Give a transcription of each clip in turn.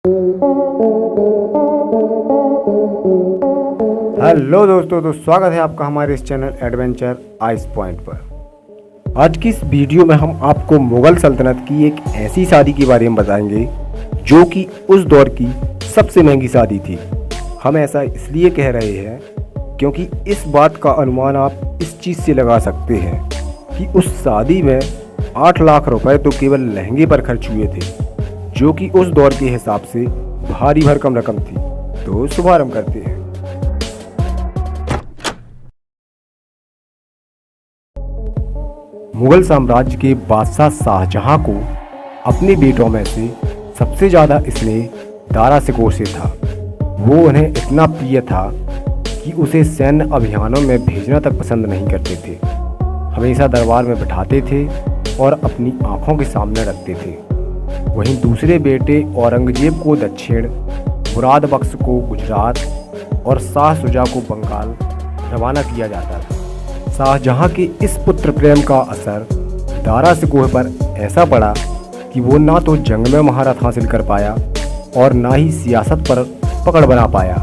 Hello दोस्तों, तो स्वागत है आपका हमारे इस चैनल एडवेंचर आइस पॉइंट पर। आज की इस वीडियो में हम आपको मुग़ल सल्तनत की एक ऐसी शादी के बारे में बताएंगे जो कि उस दौर की सबसे महंगी शादी थी। हम ऐसा इसलिए कह रहे हैं क्योंकि इस बात का अनुमान आप इस चीज़ से लगा सकते हैं कि उस शादी में 8 लाख रुपए तो केवल लहंगे पर खर्च हुए थे, जो कि उस दौर के हिसाब से भारी भरकम रकम थी। तो शुभारंभ करते हैं। मुगल साम्राज्य के बादशाह शाहजहां को अपने बेटों में से सबसे ज़्यादा स्नेह दारा शिकोह से था। वो उन्हें इतना प्रिय था कि उसे सैन्य अभियानों में भेजना तक पसंद नहीं करते थे। हमेशा दरबार में बिठाते थे और अपनी आंखों के सामने रखते थे। वहीं दूसरे बेटे औरंगजेब को दक्षिण, मुराद बख्श को गुजरात और शाह शुजा को बंगाल रवाना किया जाता था। शाहजहां के इस पुत्र प्रेम का असर दारा शिकोह पर ऐसा पड़ा कि वो ना तो जंग में महारत हासिल कर पाया और ना ही सियासत पर पकड़ बना पाया।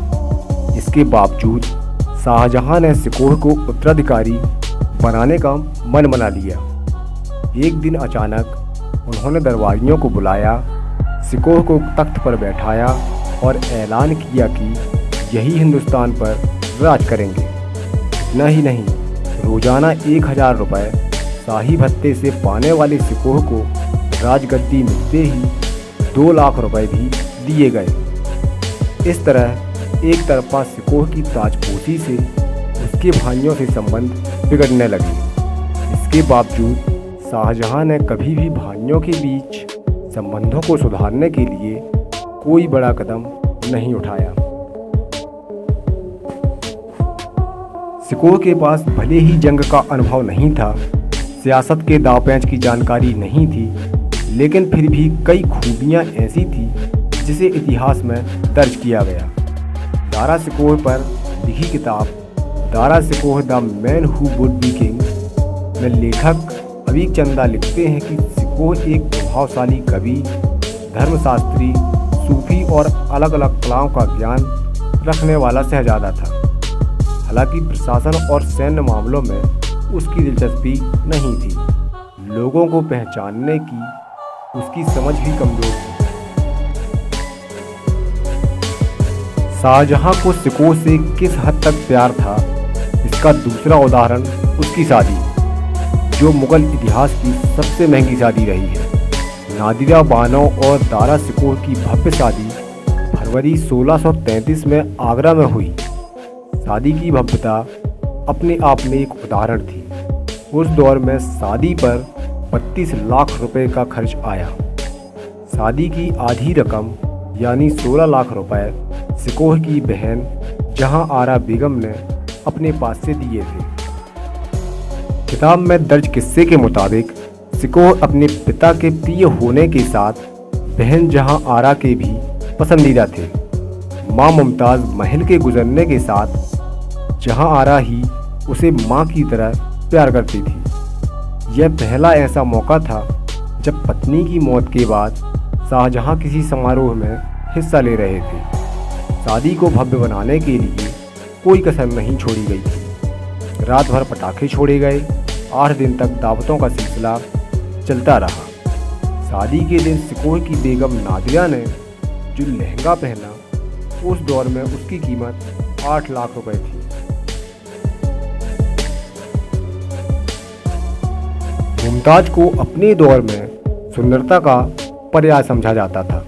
इसके बावजूद शाहजहां ने शिकोह को उत्तराधिकारी बनाने का मन बना लिया। एक दिन अचानक उन्होंने दरबारियों को बुलाया, शिकोह को तख्त पर बैठाया और ऐलान किया कि यही हिंदुस्तान पर राज करेंगे। इतना ही नहीं, रोजाना 1000 रुपये शाही भत्ते से पाने वाले शिकोह को राजगद्दी मिलते ही 2 लाख रुपए भी दिए गए। इस तरह एक तरफा शिकोह की ताजपोशी से उसके भाइयों से संबंध बिगड़ने लगे। इसके बावजूद शाहजहां ने कभी भी भाइयों के बीच संबंधों को सुधारने के लिए कोई बड़ा कदम नहीं उठाया। शिकोह के पास भले ही जंग का अनुभव नहीं था, सियासत के दांव-पेच की जानकारी नहीं थी, लेकिन फिर भी कई खूबियां ऐसी थी जिसे इतिहास में दर्ज किया गया। दारा शिकोह पर लिखी किताब Dara Shikoh the man who would be king में लेखक अवीक चंदा लिखते हैं कि शिकोह एक प्रभावशाली कवि, धर्मशास्त्री, सूफी और अलग अलग कलाओं का ज्ञान रखने वाला शहजादा था। हालांकि प्रशासन और सैन्य मामलों में उसकी दिलचस्पी नहीं थी। लोगों को पहचानने की उसकी समझ भी कमजोर थी। शाहजहां को शिकोह से किस हद तक प्यार था, इसका दूसरा उदाहरण उसकी शादी, जो मुगल इतिहास की सबसे महंगी शादी रही है। नादिरा बानो और दारा शिकोह की भव्य शादी फरवरी 1633 में आगरा में हुई। शादी की भव्यता अपने आप में एक उदाहरण थी। उस दौर में शादी पर 32 लाख रुपए का खर्च आया। शादी की आधी रकम यानी 16 लाख रुपए शिकोह की बहन जहां आरा बेगम ने अपने पास से दिए थे। किताब में दर्ज किस्से के मुताबिक शिकोह अपने पिता के प्रिय होने के साथ बहन जहां आरा के भी पसंदीदा थे। मां मुमताज़ महल के गुजरने के साथ जहां आरा ही उसे मां की तरह प्यार करती थी। यह पहला ऐसा मौका था जब पत्नी की मौत के बाद शाहजहां किसी समारोह में हिस्सा ले रहे थे। शादी को भव्य बनाने के लिए कोई कसर नहीं छोड़ी गई थी। रात भर पटाखे छोड़े गए। 8 दिन तक दावतों का सिलसिला चलता रहा। शादी के दिन शिकोह की बेगम नादिरा ने जो लहंगा पहना, उस दौर में उसकी कीमत 8 लाख रुपए थी। मुमताज को अपने दौर में सुंदरता का पर्याय समझा जाता था,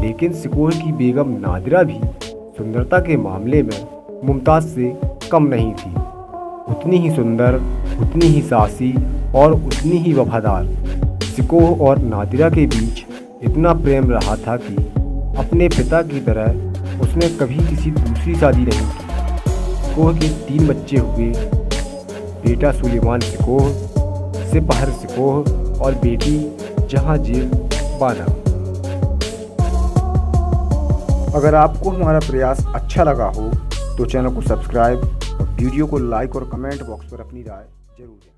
लेकिन शिकोह की बेगम नादिरा भी सुंदरता के मामले में मुमताज से कम नहीं थी। उतनी ही सुंदर, उतनी ही साहसी और उतनी ही वफादार। शिकोह और नादिरा के बीच इतना प्रेम रहा था कि अपने पिता की तरह उसने कभी किसी दूसरी शादी नहीं की। शिकोह के 3 बच्चे हुए, बेटा सुलेमान शिकोह, सिपहर शिकोह और बेटी जहांगीर बानो। अगर आपको हमारा प्रयास अच्छा लगा हो तो चैनल को सब्सक्राइब और वीडियो को लाइक और कमेंट बॉक्स पर अपनी राय जरूर दें।